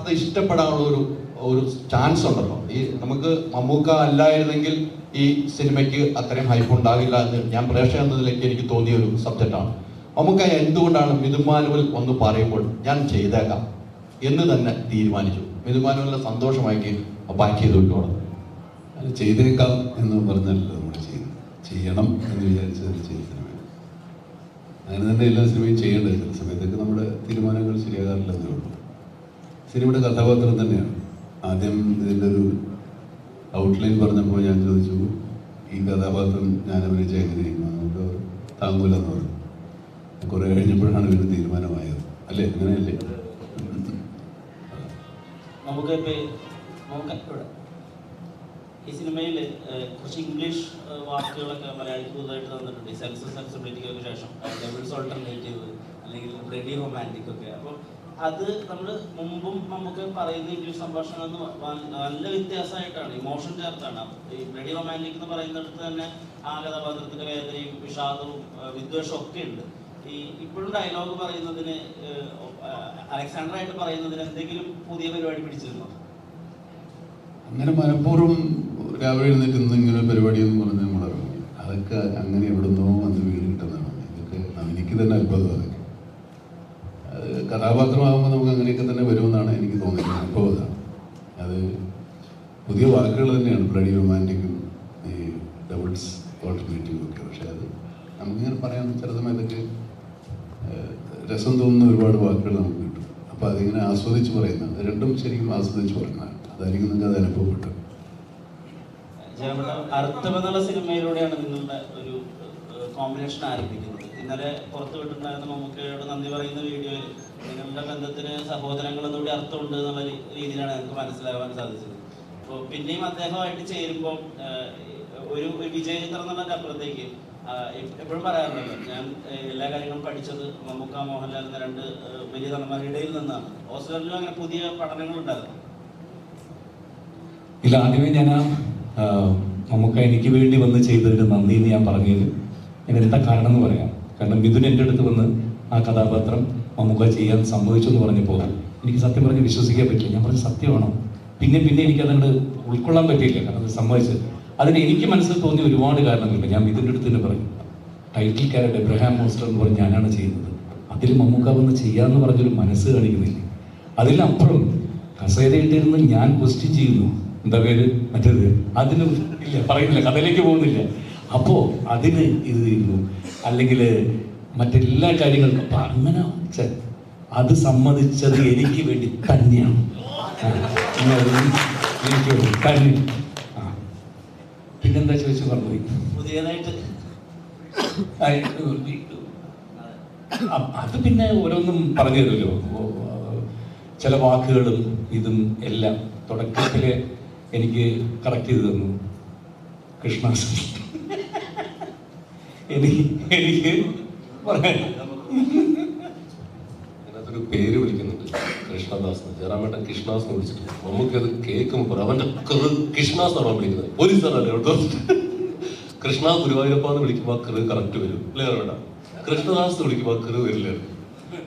അത് ഇഷ്ടപ്പെടാനുള്ള ഒരു ചാൻസ് ഉണ്ടല്ലോ. ഈ നമുക്ക് മമ്മൂക്ക അല്ലായിരുന്നെങ്കിൽ ഈ സിനിമയ്ക്ക് അത്രയും ഹൈപ്പ് ഉണ്ടാകില്ല എന്ന് ഞാൻ പ്രേക്ഷകൻ എന്നതിലേക്ക് എനിക്ക് തോന്നിയ ഒരു സബ്ജക്റ്റാണ്. മമ്മൂക്ക എന്തുകൊണ്ടാണ് മിഥുമാനുവൽ ഒന്ന് പറയുമ്പോൾ ഞാൻ ചെയ്തേക്കാം എന്ന് തന്നെ തീരുമാനിച്ചു? മിഥുമാനുവലിനെ സന്തോഷമാക്കി ബാക്ക് ചെയ്ത് വിട്ടോളാം. അത് ചെയ്തേക്കാം എന്ന് പറഞ്ഞല്ലോ നമ്മൾ ചെയ്യണം എന്ന് വിചാരിച്ചത് ചെയ്ത സിനിമയാണ്. അങ്ങനെ തന്നെ എല്ലാ സിനിമയും ചെയ്യേണ്ടത്. ചില സമയത്തൊക്കെ നമ്മുടെ തീരുമാനങ്ങൾ ശരിയാകാറില്ലെന്നേ ഉള്ളൂ. സിനിമയുടെ കഥാപാത്രം തന്നെയാണ്. ആദ്യം ഇതിൻ്റെ ഒരു ഔട്ട്ലൈൻ പറഞ്ഞപ്പോൾ ഞാൻ ചോദിച്ചു, ഈ കഥാപാത്രം ഞാൻ അഭിനയിച്ച എങ്ങനെയിരിക്കും, നമുക്ക് താങ്ങൂലെന്ന് പറഞ്ഞു. കുറേ കഴിഞ്ഞപ്പോഴാണ് ഇതിന് തീരുമാനമായത്. അല്ലേ? അങ്ങനെയല്ലേ? ഈ സിനിമയിൽ കുറച്ച് ഇംഗ്ലീഷ് വാക്കുകളൊക്കെ മലയാളിക്ക് പുതുതായിട്ട് തന്നിട്ടുണ്ട്. ഈ സെൻസ് സെൻസിബിലിറ്റിക്കൊക്കെ ശേഷം ഡബിൾസ് ഓൾട്ടർനേറ്റീവ് അല്ലെങ്കിൽ ബ്ലഡി റൊമാൻറ്റിക് ഒക്കെ. അപ്പോൾ അത് നമ്മൾ മുമ്പും നമുക്ക് പറയുന്ന ഇംഗ്ലീഷ് സംഭാഷണം നല്ല വ്യത്യാസമായിട്ടാണ്, ഇമോഷൻ ചേർത്താണ്. ഈ ബ്ലഡി റൊമാൻറ്റിക് എന്ന് പറയുന്നിടത്ത് തന്നെ ആ കഥാപാത്രത്തിൻ്റെ വേദനയും വിഷാദവും വിദ്വേഷവും ഒക്കെ ഉണ്ട്. ഈ ഇപ്പോഴും ഡയലോഗ് പറയുന്നതിന് അലക്സാണ്ടറായിട്ട് പറയുന്നതിന് എന്തെങ്കിലും പുതിയ പരിപാടി പിടിച്ചിരുന്നോ? അങ്ങനെ മനഃപൂർവ്വം രാവിലെ എഴുന്നേറ്റ് ഇങ്ങനെ പരിപാടി എന്ന് പറഞ്ഞ് നമ്മൾ ഇറങ്ങി. അതൊക്കെ അങ്ങനെ എവിടുന്നോ വന്ന് വീട് കിട്ടുന്നതാണ്. ഇതൊക്കെ എനിക്ക് തന്നെ അത്ഭുതം. അതൊക്കെ അത് കഥാപാത്രമാകുമ്പോൾ നമുക്ക് അങ്ങനെയൊക്കെ തന്നെ വരുമെന്നാണ് എനിക്ക് തോന്നിയത്. അനുഭവം അതാണ്. അത് പുതിയ വാക്കുകൾ തന്നെയാണ്, ബ്ലഡി റൊമാൻറ്റിക്കും ഈ ഡബിൾസ് ഓൾട്ടർനേറ്റീവും ഒക്കെ. പക്ഷെ അത് നമുക്കിങ്ങനെ പറയാൻ ചില സമയത്തൊക്കെ രസം തോന്നുന്ന ഒരുപാട് വാക്കുകൾ നമുക്ക് കിട്ടും. അപ്പോൾ അതിങ്ങനെ ആസ്വദിച്ച് പറയുന്നതാണ്. രണ്ടും ശരിക്കും ആസ്വദിച്ച് പറയുന്നതാണ്. അതായിരിക്കും നിങ്ങൾക്ക് അത് അനുഭവപ്പെട്ടത്. അർത്ഥം എന്നുള്ള സിനിമയിലൂടെയാണ് നിങ്ങളുടെ ഒരു കോമ്പിനേഷൻ ആരംഭിക്കുന്നത്. ഇന്നലെ പുറത്തു വിട്ടിട്ടുണ്ടായിരുന്ന മമ്മൂക്കയോട് നന്ദി പറയുന്ന വീഡിയോയിൽ നിങ്ങളുടെ ബന്ധത്തിന് സഹോദരങ്ങളെന്നൂടി അർത്ഥമുണ്ട് എന്നുള്ള രീതിയിലാണ് എനിക്ക് മനസ്സിലാവാൻ സാധിച്ചത്. അപ്പോൾ പിന്നെയും അദ്ദേഹമായിട്ട് ചേരുമ്പോൾ ഒരു വിജയചിത്രം എന്നുള്ളതിൻ്റെ അപ്പുറത്തേക്ക് എപ്പോഴും പറയാറുണ്ടല്ലോ, ഞാൻ എല്ലാ കാര്യങ്ങളും പഠിച്ചത് മമ്മൂക്ക മോഹൻലാൽ എന്ന രണ്ട് വലിയ നടന്മാരുടെ ഇടയിൽ നിന്നാണ്. ഓസ്ലറിലും അങ്ങനെ പുതിയ പഠനങ്ങളുണ്ടായിരുന്നു. ഇല്ല, ആദ്യമേ ഞാൻ മമ്മൂക്ക എനിക്ക് വേണ്ടി വന്ന് ചെയ്തതിന് നന്ദി എന്ന് ഞാൻ പറഞ്ഞതിൽ ഞാൻ എന്താ കാരണം എന്ന് പറയാം. കാരണം മിഥുൻ എൻ്റെ അടുത്ത് വന്ന് ആ കഥാപാത്രം മമ്മൂക്ക ചെയ്യാൻ സമ്മതിച്ചു എന്ന് പറഞ്ഞപ്പോൾ എനിക്ക് സത്യം പറഞ്ഞ് വിശ്വസിക്കാൻ പറ്റില്ല. ഞാൻ പറഞ്ഞ സത്യമാണോ? പിന്നെ എനിക്കതുകൊണ്ട് ഉൾക്കൊള്ളാൻ പറ്റിയില്ല. കാരണം അത് സമ്മതിച്ചത് അതിന് എനിക്ക് മനസ്സിൽ തോന്നിയ ഒരുപാട് കാരണങ്ങളുണ്ട്. ഞാൻ മിഥുൻ്റെ അടുത്ത് തന്നെ പറയും, ടൈറ്റിൽ ക്യാരക്ടർ എബ്രഹാം മോസ്റ്റർ എന്ന് പറഞ്ഞ് ഞാനാണ് ചെയ്യുന്നത്. അതിൽ മമ്മൂക്ക വന്ന് ചെയ്യാമെന്ന് പറഞ്ഞൊരു മനസ്സ് കാണിക്കുന്നില്ല. അതിലപ്പുറം കസേരയിട്ടിരുന്ന് ഞാൻ ക്വസ്റ്റ്യൻ ചെയ്യുന്നു, എന്താ പേര് മറ്റേത്, അതിനും ഇല്ല പറയുന്നില്ല, കഥയിലേക്ക് പോകുന്നില്ല. അപ്പോൾ അതിന് ഇത് ചെയ്യുന്നു, അല്ലെങ്കിൽ മറ്റെല്ലാ കാര്യങ്ങൾക്കും. അപ്പം അങ്ങനെ അത് സമ്മതിച്ചത് എനിക്ക് വേണ്ടി തന്നെയാണ്. എനിക്ക് തന്നെ. പിന്നെന്താ ചോദിച്ചു പറഞ്ഞു പുതിയതായിട്ട് അത് പിന്നെ ഓരോന്നും പറഞ്ഞു തരുമല്ലോ. ചില വാക്കുകളും ഇതും എല്ലാം തുടക്കത്തിൽ എനിക്ക് കറക്റ്റ് ചെയ്ത് തന്നു കൃഷ്ണ. എനിക്ക് അതിനകത്തൊരു പേര് വിളിക്കുന്നുണ്ട്, കൃഷ്ണദാസ്. ജയറാമേട്ടൻ കൃഷ്ണദാസ് എന്ന് വിളിച്ചിട്ട് നമുക്കത് കേൾക്കുമ്പോൾ അവൻ്റെ കൃഷ്ണദാസ് ആണ് വിളിക്കുന്നത്. പോലീസുകാരല്ലേ കേട്ടോ. കൃഷ്ണ ഗുരുവായൂരപ്പ എന്ന് വിളിക്കുമ്പോൾ കൃ കറക്റ്റ് വരും അല്ലേ? വേണ്ട, കൃഷ്ണദാസ് വിളിക്കുമ്പോൾ കൃ വരില്ല.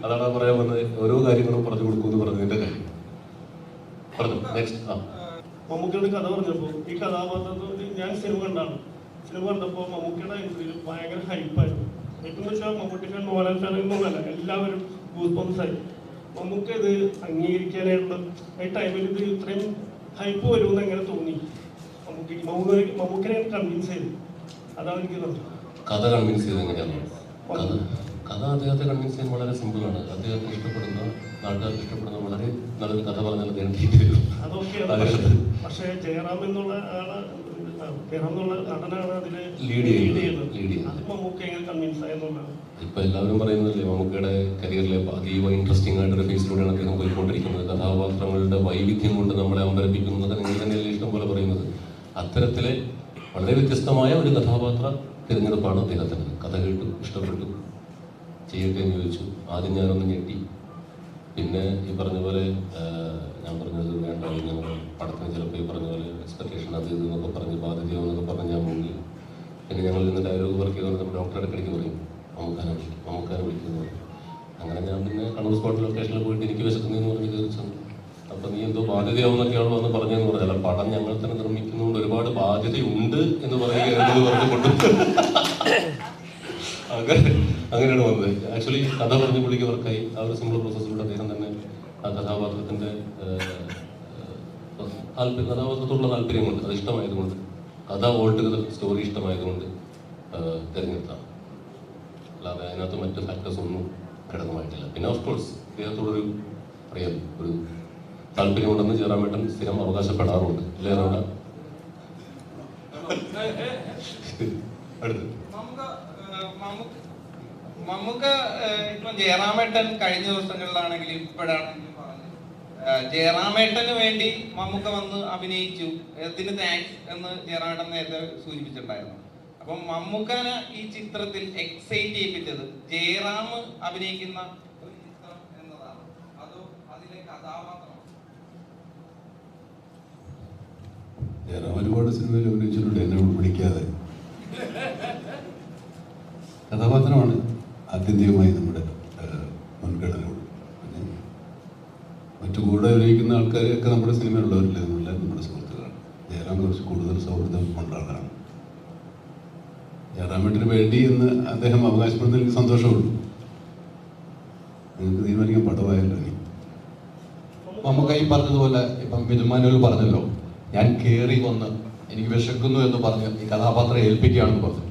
അതാണ് പറയാൻ വന്നത്. ഓരോ കാര്യങ്ങളും പറഞ്ഞു കൊടുക്കുമെന്ന് പറഞ്ഞതിന്റെ കാര്യം പറഞ്ഞു. നെക്സ്റ്റ്. മമ്മൂക്കയുടെ കഥ പറഞ്ഞപ്പോൾ ഈ കഥാപാത്രത്തിൽ ഞാൻ സിനിമ കണ്ടപ്പോൾ മമ്മൂക്കയുടെ എൻട്രിയിൽ ഭയങ്കര ഹൈപ്പായിരുന്നു. ഹൈപ്പെന്ന് വെച്ചാൽ മമ്മൂട്ടി ഫാൻ മോഹൻലാൽ ഫാൻ എന്നൊന്നല്ല, എല്ലാവരും ഗൂസ് ബംസ് ആയി. മമ്മൂക്ക ഇത് അംഗീകരിക്കാനായിട്ടുള്ള ഈ ടൈമിൽ ഇത് ഇത്രയും ഹൈപ്പ് വരുമെന്ന് എങ്ങനെ തോന്നി? മമ്മൂക്കനെ കൺവിൻസ് ചെയ്തു. അതാണ് എനിക്ക് തോന്നുന്നത്. കഥ കൺവിൻസ് ചെയ്ത് എങ്ങനെയാണ്? കഥ അദ്ദേഹത്തെ കൺവിൻസ് ചെയ്യാൻ വളരെ സിമ്പിളാണ്. അദ്ദേഹത്തിന് ഇഷ്ടപ്പെടുന്ന, നാട്ടുകാർക്ക് ഇഷ്ടപ്പെടുന്ന വളരെ നല്ലൊരു കഥ പറഞ്ഞാൽ അദ്ദേഹം അതൊക്കെയാണ്. പക്ഷേ ജയറാം എന്നുള്ള നടനാണ് അതില് ലീഡ് ചെയ്യുന്നത്. അത് മമ്മൂക്ക എങ്ങനെ കൺവിൻസ് ആയെന്നുള്ളതാണ് ഇപ്പൊ എല്ലാവരും പറയുന്നതല്ലേ, മമ്മൂക്കയുടെ കരിയറിലെ അതീവ ഇൻട്രസ്റ്റിംഗ് ആയിട്ടൊരു ഫേസിലൂടെയാണ് അദ്ദേഹം പോയിക്കൊണ്ടിരിക്കുന്നത്. കഥാപാത്രങ്ങളുടെ വൈവിധ്യം കൊണ്ട് നമ്മളെ അമ്പരപ്പിക്കുന്നത് നിങ്ങൾ തന്നെയല്ലേ ഇഷ്ടം പോലെ പറയുന്നത്. അത്തരത്തിലെ വളരെ വ്യത്യസ്തമായ ഒരു കഥാപാത്ര തിരഞ്ഞെടുപ്പാണ് അദ്ദേഹത്തിന്. കഥ കേട്ടു, ഇഷ്ടപ്പെട്ടു, ചെയ്യട്ടെ എന്ന് ചോദിച്ചു. ആദ്യം ഞാനൊന്ന് ഞെട്ടി. പിന്നെ ഈ പറഞ്ഞ പോലെ ഞാൻ പറഞ്ഞത് വേണ്ട, ഞങ്ങൾ പടത്തിന് ചിലപ്പോൾ ഈ പറഞ്ഞ പോലെ എക്സ്പെക്ടേഷൻ അത് ഇതെന്നൊക്കെ പറഞ്ഞ് ബാധ്യതയോ എന്നൊക്കെ പറഞ്ഞ് ഞാൻ മുങ്ങി. പിന്നെ ഞങ്ങൾ ഇന്ന് ഡയലോഗ് വർക്ക് ചെയ്തുകൊണ്ട് നമ്മൾ ഡോക്ടറെ ഇടയ്ക്കിടയ്ക്ക് പറയും മമ്മൂക്കാനെ വിളിക്കുന്നു. അങ്ങനെ ഞാൻ പിന്നെ കണ്ണൂർ സ്പോട്ട് ലൊക്കേഷനിൽ പോയിട്ട് എനിക്ക് വിശക്കുന്നതെന്ന് പറഞ്ഞ് കയറി ചെന്നു. അപ്പൊ നീ എന്തോ ബാധ്യതയാവുന്നൊക്കെയാണ് വന്ന് പറഞ്ഞതെന്ന് പറഞ്ഞാൽ പടം ഞങ്ങൾ തന്നെ നിർമ്മിക്കുന്നതുകൊണ്ട് ഒരുപാട് ബാധ്യതയുണ്ട് എന്ന് പറയുകയാണെന്ന് പറഞ്ഞുകൊണ്ട് അങ്ങനെയാണ് വന്നത്. ആക്ച്വലി കഥ പറഞ്ഞ് പുള്ളിക്ക് വർക്കായി. ആ ഒരു സിമ്പിൾ പ്രോസസ്സിലൂടെ അദ്ദേഹം തന്നെ ആ കഥാപാത്രത്തിന്റെ കഥാപാത്രത്തോടുള്ള താല്പര്യം കൊണ്ട്, അത് ഇഷ്ടമായതുകൊണ്ട്, കഥ ഓൾട്ടുഗദർ സ്റ്റോറി ഇഷ്ടമായതുകൊണ്ട് തിരഞ്ഞെടുത്താണ്. അല്ലാതെ അതിനകത്ത് മറ്റ് ഫാക്ടേഴ്സ് ഒന്നും ഘടകമായിട്ടില്ല. പിന്നെ ഓഫ് കോഴ്സ് അദ്ദേഹത്തോടൊരു അറിയാം ഒരു താല്പര്യമുണ്ടെന്ന് ജയറാമേട്ടൻ സ്ഥിരം അവകാശപ്പെടാറുണ്ട്. അല്ലേ റോണ? അടുത്ത് മമ്മൂക്ക ഇപ്പം ജയറാമേട്ടൻ കഴിഞ്ഞ ദിവസങ്ങളിലാണെങ്കിലും ഇപ്പോഴാണെങ്കിലും പറഞ്ഞു ജയറാമേട്ടന് വേണ്ടി മമ്മൂക്ക വന്ന് അഭിനയിച്ചു, ഇതിന് താങ്ക്സ് എന്ന് ജയറാമേട്ടൻ നേരത്തെ സൂചിപ്പിച്ചിട്ടുണ്ടായിരുന്നു. അപ്പം മമ്മൂക്കനെ ഈ ചിത്രത്തിൽ എക്സൈറ്റ് ചെയ്യിപ്പിച്ചത് ജയറാം അഭിനയിക്കുന്ന ഒരു ചിത്രം എന്നതാണ്, അതോ അതിലെ കഥാപാത്രം? ജയറാം ഒരുപാട് സിനിമയിൽ അഭിനയിച്ചിട്ടുണ്ട്, എന്നെ വിളിക്കാതെ. കഥാപാത്രമാണ് ആത്യന്തികമായി നമ്മുടെ മുൻഗണന. പിന്നെ മറ്റു കൂടെ അഭിനയിക്കുന്ന ആൾക്കാരെയൊക്കെ നമ്മുടെ സിനിമയിലുള്ളവരില്ലേ, നമ്മളെല്ലാം നമ്മുടെ സുഹൃത്തുക്കളാണ്. ജയറാം കുറച്ച് കൂടുതൽ സൗഹൃദം കൊണ്ടാണ്. ജയറാമേട്ടന് വേണ്ടി എന്ന് അദ്ദേഹം അവകാശപ്പെടുന്നതിൽ എനിക്ക് സന്തോഷമുള്ളൂ. നിങ്ങൾക്ക് തീരുമാനിക്കാൻ പടമായല്ലോ. ഇനി നമുക്ക് ഈ പറഞ്ഞതുപോലെ ഇപ്പം മിഥുമാനുവൽ പറഞ്ഞല്ലോ, ഞാൻ കയറി വന്ന് എനിക്ക് വിശക്കുന്നു എന്ന് പറഞ്ഞ് ഈ കഥാപാത്രം ഏൽപ്പിക്കുകയാണെന്ന് പറഞ്ഞു.